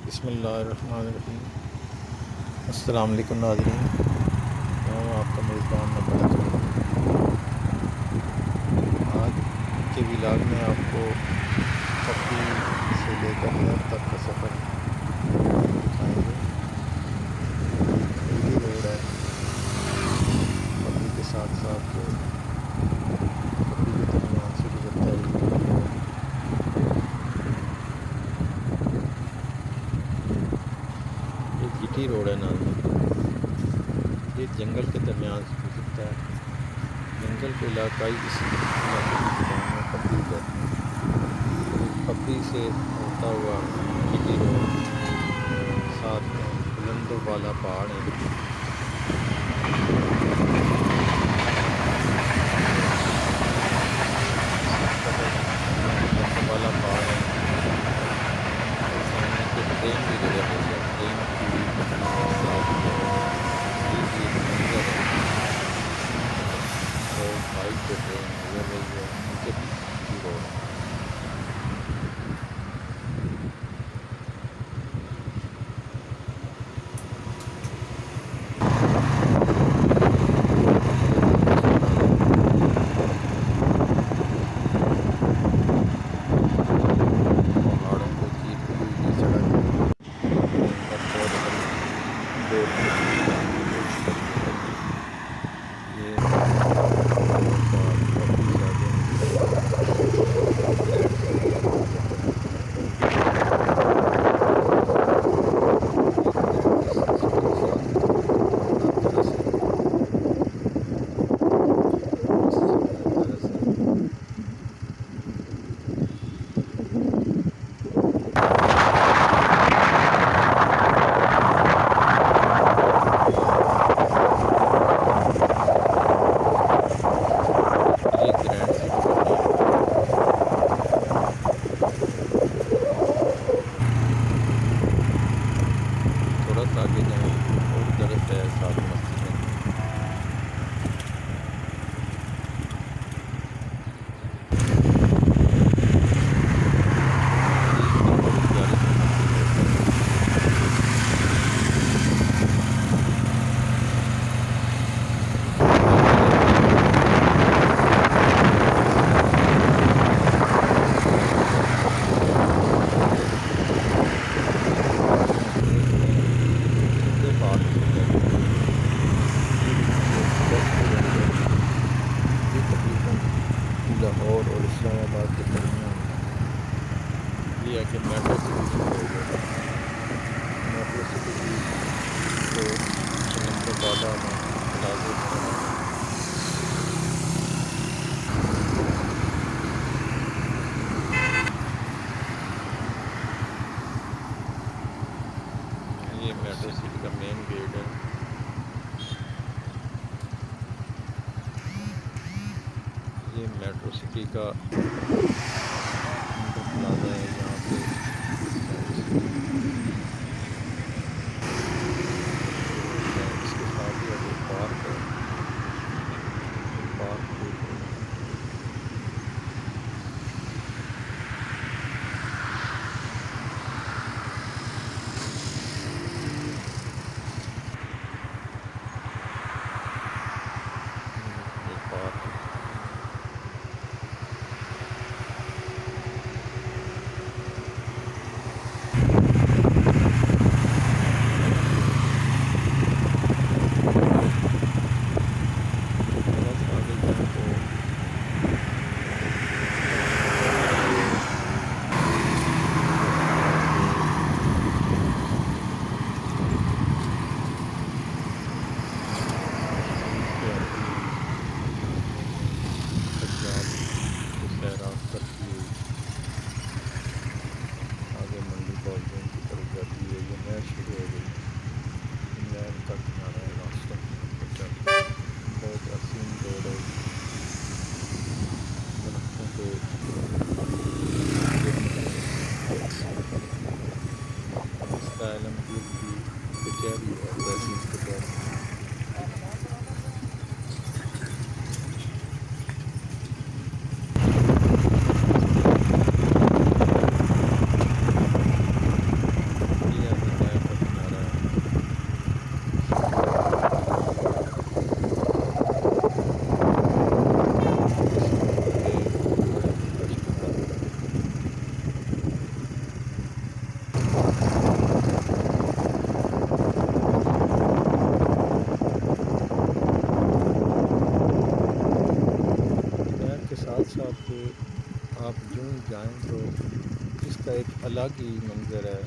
बिस्मिल्लाहिर्रहमानिर्रहीम। अस्सलाम वालेकुम नाज़रीन, मैं हूँ आपका मेज़बान नंबर आज के व्लॉग में आपको पप्पी से लेकर लेह तक का सफ़र दिखाएंगे। ये रोड है, पप्पी के साथ साथ पप्पी के दरमियान से गुजरता है ये रोड। ये गिटी रोड है नाज़रीन, ये जंगल के दरमियान से गुजरता है। जंगल के इलाकाई इस इलाके की ज़ुबान में पप्पी कहते हैं। पप्पी से होता हुआ गिटी रोड, साथ में बुलंदों वाला पहाड़ है। बुलंदों वाला पहाड़ है और सामने के ट्रेन भी गुजर रही है। ट्रेन की साथ में ये मंजर है और बाइक पे ट्रेन गुजर रही है, नीचे भी रोड है। पहाड़ों को चीरती हुई ये सड़क पर बहुत देर ये रोड का पप्पी से आगे ग्रैंड सिटी का रोड जाता है। ये ग्रैंड सिटी के साथ तरह से मस्त जगह है, तरह से ये ग्रैंड सिटी का मेन गेट है। थोड़ा सा आगे जाएँ और दरख्त है, साथ मस्जिद है। ये जंगल की जाली से मस्जिद है ऊपर। ये मेरा व्लॉग देखते हैं कितने पार्क मिल जाएंगे। ये 10 स्टूडेंट है। ये तकरीबन लाहौर और इस्लामाबाद के दरमियान ये है कि मेट्रो सिटी शुरू हो गई। मेट्रो सिटी की तो बुलंदों वाला में प्लाजे बने हैं। ये मेट्रो सिटी का मेन गेट है। ये मेट्रो सिटी का इंटर प्लाजा है, यहाँ पे मेट्रो सिटी है। इसके साथ ही अभी पार्क है, पार्क देख रहे हैं। ये पार्क है। थोड़ा सा आगे जाएँ तो यहाँ पे मस्जिद पे अपनी सज्जाद को सैराब करती हुई आगे मंडी कॉलोनी की तरफ जाती है। ये नहर शुरू हो गई, नहर का किनारा है रास्ता पहुँचा। बहुत हसीन रोड है, दरख्तों के घिरे हुए हैं। रास्ता आलमगीर की कचहरी है, तहसील कचहरी। ये जाएं तो इसका एक अलग ही मंज़र है।